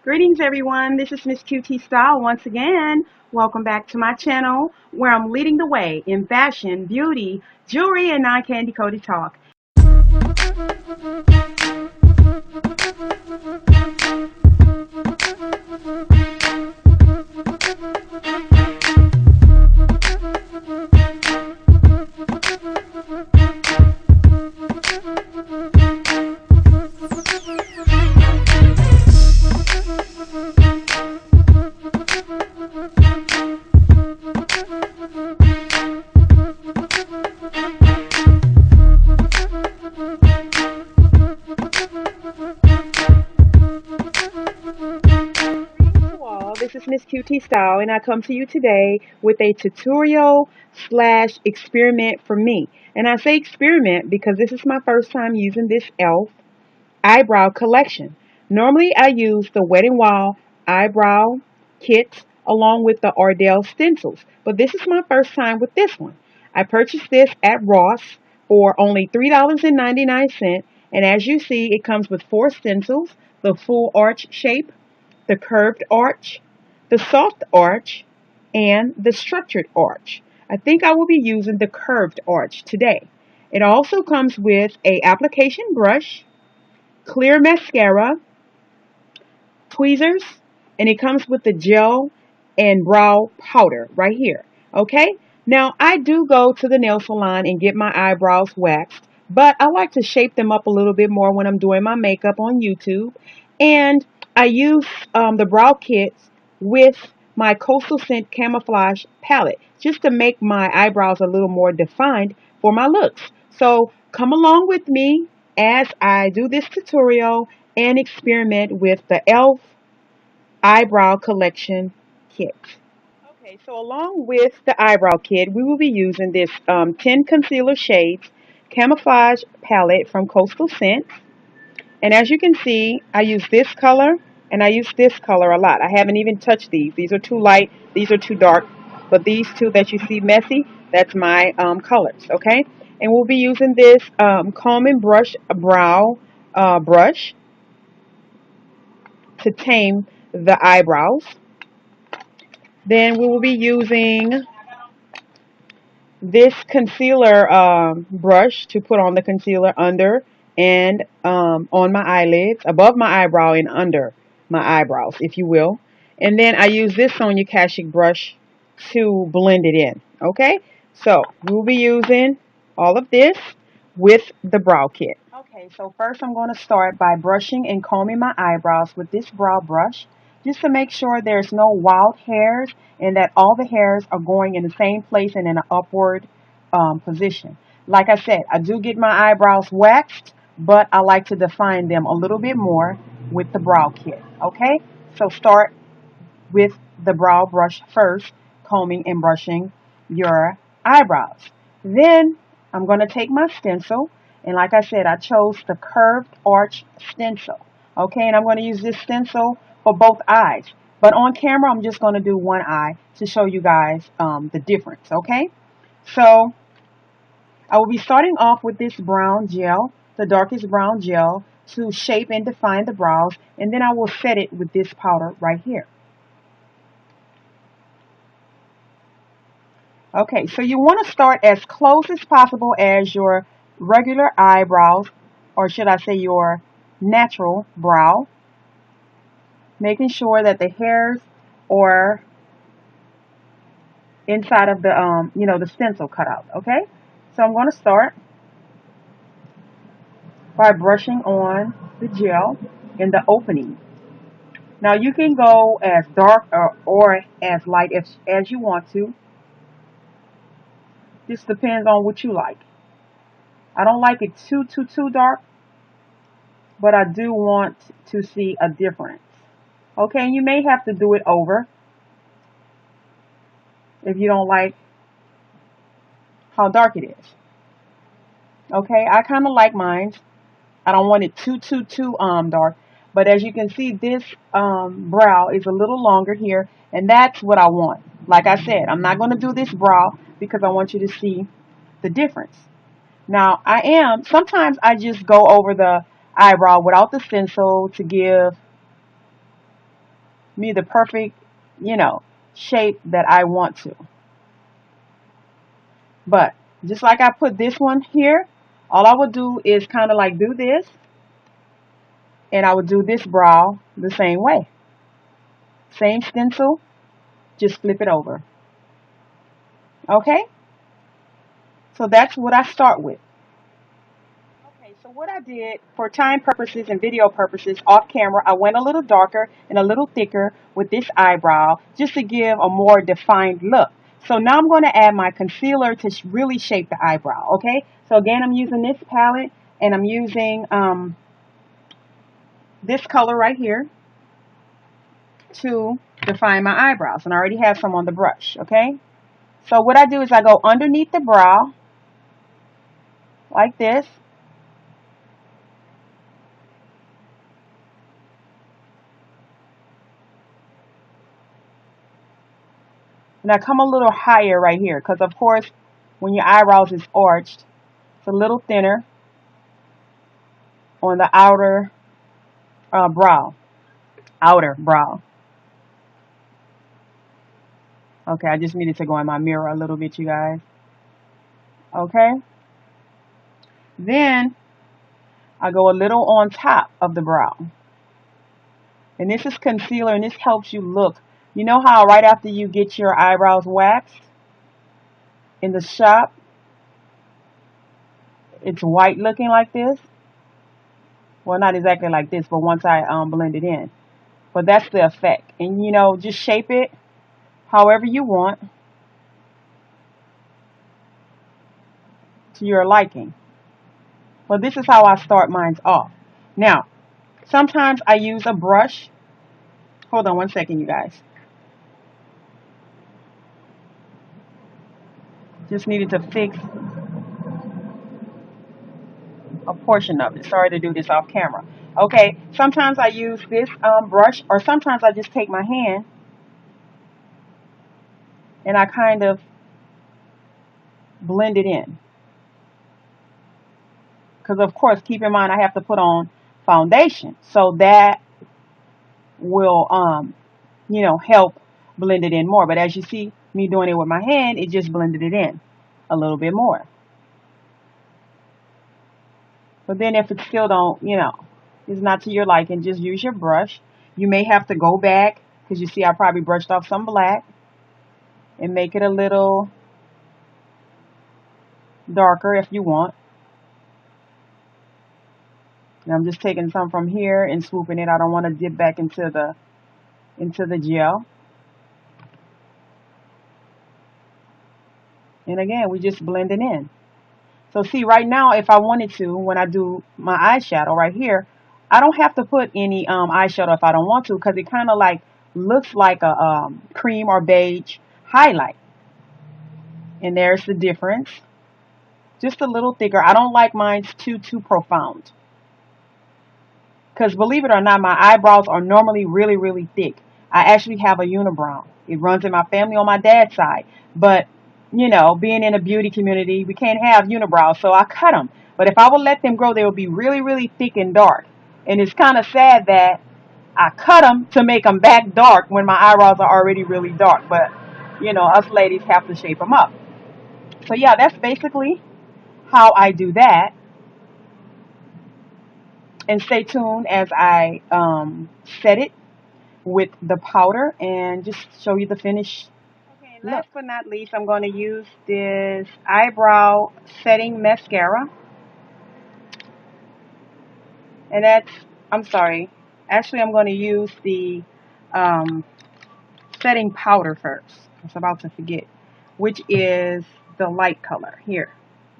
Greetings everyone, this is Miss QT Style once again. Welcome back to my channel where I'm leading the way in fashion, beauty, jewelry, and non-candy coated talk. This is Miss QT Style, and I come to you today with a tutorial slash experiment for me. And I say experiment because this is my first time using this e.l.f. eyebrow collection. Normally I use the Wet n Wild eyebrow kits along with the Ardell stencils, but this is my first time with this one. I purchased this at Ross for only $3.99, and as you see, it comes with 4 stencils: the full arch shape, the curved arch, the soft arch, and the structured arch. I think I will be using the curved arch today. It also comes with a application brush, clear mascara, tweezers, and it comes with the gel and brow powder right here. Okay? Now, I do go to the nail salon and get my eyebrows waxed, but I like to shape them up a little bit more when I'm doing my makeup on YouTube. And I use the brow kits with my Coastal Scent Camouflage palette just to make my eyebrows a little more defined for my looks. So come along with me as I do this tutorial and experiment with the e.l.f. eyebrow collection kit. Okay, so along with the eyebrow kit, we will be using this 10 concealer shades camouflage palette from Coastal Scent. And as you can see, I use this color and I use this color a lot. I haven't even touched these. These are too light, these are too dark. But these two that you see messy, that's my colors, okay? And we'll be using this comb and brush brow brush to tame the eyebrows. Then we will be using this concealer brush to put on the concealer under and on my eyelids, above my eyebrow and under my eyebrows, if you will. And then I use this Sonia Kashuk brush to blend it in. Okay, so we'll be using all of this with the brow kit. Okay, so first I'm going to start by brushing and combing my eyebrows with this brow brush just to make sure there's no wild hairs and that all the hairs are going in the same place and in an upward position. Like I said, I do get my eyebrows waxed, but I like to define them a little bit more with the brow kit. Okay, so start with the brow brush first, combing and brushing your eyebrows. Then I'm going to take my stencil, and like I said, I chose the curved arch stencil. Okay, and I'm going to use this stencil for both eyes. But on camera, I'm just going to do one eye to show you guys the difference. Okay, so I will be starting off with this brown gel, the darkest brown gel, to shape and define the brows, and then I will set it with this powder right here. Okay, so you want to start as close as possible as your regular eyebrows, or should I say your natural brow, making sure that the hairs are inside of the, the stencil cutout, okay? So I'm going to start by brushing on the gel in the opening. Now you can go as dark or as light as you want to. Just depends on what you like. I don't like it too dark, but I do want to see a difference. Okay, and you may have to do it over if you don't like how dark it is. Okay, I kind of like mine. I don't want it too dark. But as you can see, this brow is a little longer here, and that's what I want. Like I said, I'm not going to do this brow because I want you to see the difference. Now, sometimes I just go over the eyebrow without the stencil to give me the perfect, you know, shape that I want to. But just like I put this one here, all I would do is kind of like do this, and I would do this brow the same way. Same stencil, just flip it over. Okay? So that's what I start with. Okay, so what I did for time purposes and video purposes off camera, I went a little darker and a little thicker with this eyebrow just to give a more defined look. So now I'm going to add my concealer to really shape the eyebrow, okay? So again, I'm using this palette and I'm using this color right here to define my eyebrows. And I already have some on the brush, okay? So what I do is I go underneath the brow like this. And I come a little higher right here because, of course, when your eyebrows is arched, it's a little thinner on the outer brow. Outer brow. Okay, I just needed to go in my mirror a little bit, you guys. Okay. Then I go a little on top of the brow. And this is concealer, and this helps you look. You know how right after you get your eyebrows waxed in the shop, it's white looking like this? Well, not exactly like this, but once I blend it in. But that's the effect. And, you know, just shape it however you want to your liking. But this is how I start mine off. Now, sometimes I use a brush. Hold on one second, you guys. Just needed to fix a portion of it. Sorry to do this off camera. Okay, sometimes I use this brush, or sometimes I just take my hand and I kind of blend it in. Because, of course, keep in mind I have to put on foundation. So that will, you know, help blend it in more. But as you see me doing it with my hand, it just blended it in a little bit more. But then if it still don't, you know, is not to your liking, just use your brush. You may have to go back because you see I probably brushed off some black and make it a little darker if you want. And I'm just taking some from here and swooping it. I don't want to dip back into the gel. And again, we just blend it in. So see, right now, if I wanted to, when I do my eyeshadow right here, I don't have to put any eyeshadow if I don't want to, because it kind of like looks like a cream or beige highlight. And there's the difference. Just a little thicker. I don't like mine too profound. Because believe it or not, my eyebrows are normally really, really thick. I actually have a unibrow. It runs in my family on my dad's side. But, you know, being in a beauty community, we can't have unibrows, so I cut them. But if I would let them grow, they would be really, really thick and dark. And it's kind of sad that I cut them to make them back dark when my eyebrows are already really dark. But, you know, us ladies have to shape them up. So, yeah, that's basically how I do that. And stay tuned as I set it with the powder and just show you the finish. Okay, last but not least, I'm going to use this eyebrow setting mascara. And that's, I'm sorry, actually I'm going to use the setting powder first. I was about to forget, which is the light color here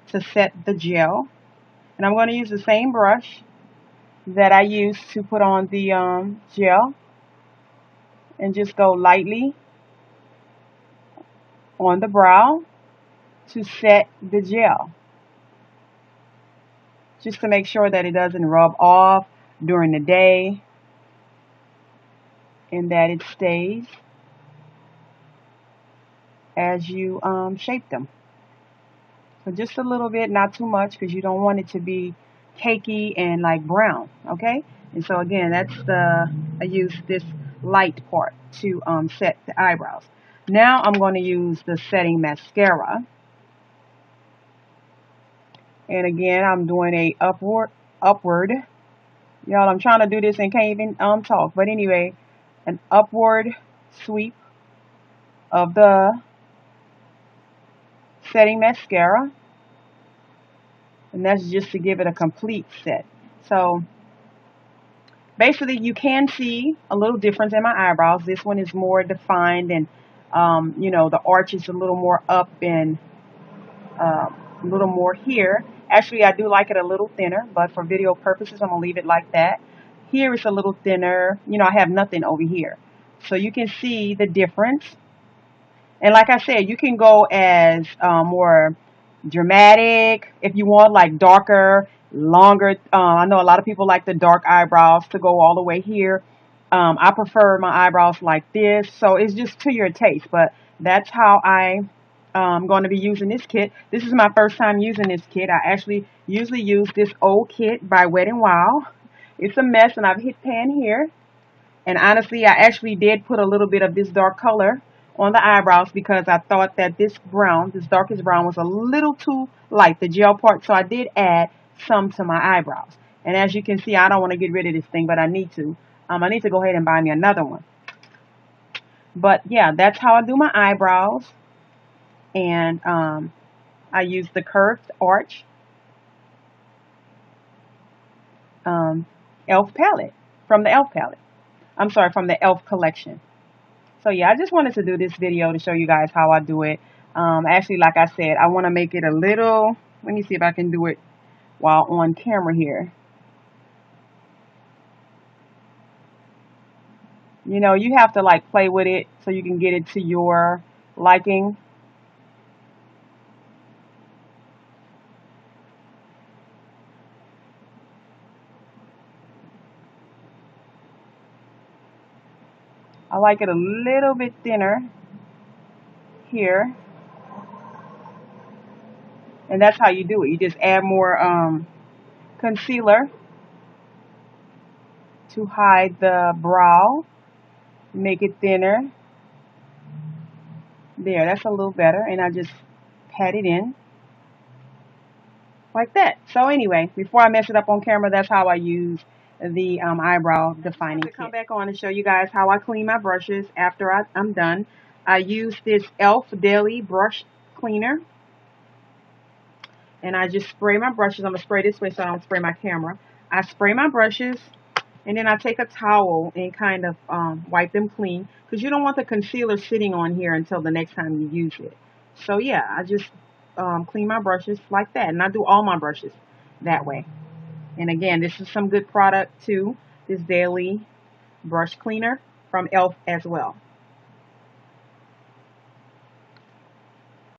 to set the gel. And I'm going to use the same brush that I used to put on the gel, and just go lightly on the brow to set the gel, just to make sure that it doesn't rub off during the day and that it stays as you shape them. So just a little bit, not too much, because you don't want it to be cakey and like brown, okay? And so again, that's I use this light part to set the eyebrows. Now I'm going to use the setting mascara. And again, I'm doing a upward. Y'all, I'm trying to do this and can't even talk. But anyway, an upward sweep of the setting mascara. And that's just to give it a complete set. So basically, you can see a little difference in my eyebrows. This one is more defined, and you know, the arch is a little more up and a little more here. Actually, I do like it a little thinner, but for video purposes, I'm gonna leave it like that. Here it's a little thinner. You know, I have nothing over here, so you can see the difference. And like I said, you can go as more dramatic if you want, like darker, longer. I know a lot of people like the dark eyebrows to go all the way here. I prefer my eyebrows like this, so it's just to your taste. But that's how I'm going to be using this kit. This is my first time using this kit. I actually usually use this old kit by Wet n Wild. It's a mess, and I've hit pan here. And honestly, I actually did put a little bit of this dark color on the eyebrows because I thought that this brown, this darkest brown, was a little too light, the gel part. So I did add some to my eyebrows. And as you can see, I don't want to get rid of this thing, but I need to. I need to go ahead and buy me another one. But yeah, that's how I do my eyebrows. And I use the curved arch e.l.f. palette from the e.l.f. palette. I'm sorry, from the e.l.f. collection. So yeah, I just wanted to do this video to show you guys how I do it. Actually, like I said, I want to make it a little, let me see if I can do it while on camera here. You know, you have to like play with it so you can get it to your liking. I like it a little bit thinner here. And that's how you do it. You just add more concealer to hide the brow. Make it thinner. There, that's a little better. And I just pat it in like that. So anyway, before I mess it up on camera, that's how I use the eyebrow defining kit. Come back on and show you guys how I clean my brushes after I'm done. I use this e.l.f. Daily Brush Cleaner. And I just spray my brushes. I'm going to spray this way so I don't spray my camera. I spray my brushes, and then I take a towel and kind of wipe them clean, because you don't want the concealer sitting on here until the next time you use it. So yeah, I just clean my brushes like that, and I do all my brushes that way. And again, this is some good product too, this Daily Brush Cleaner from e.l.f. as well.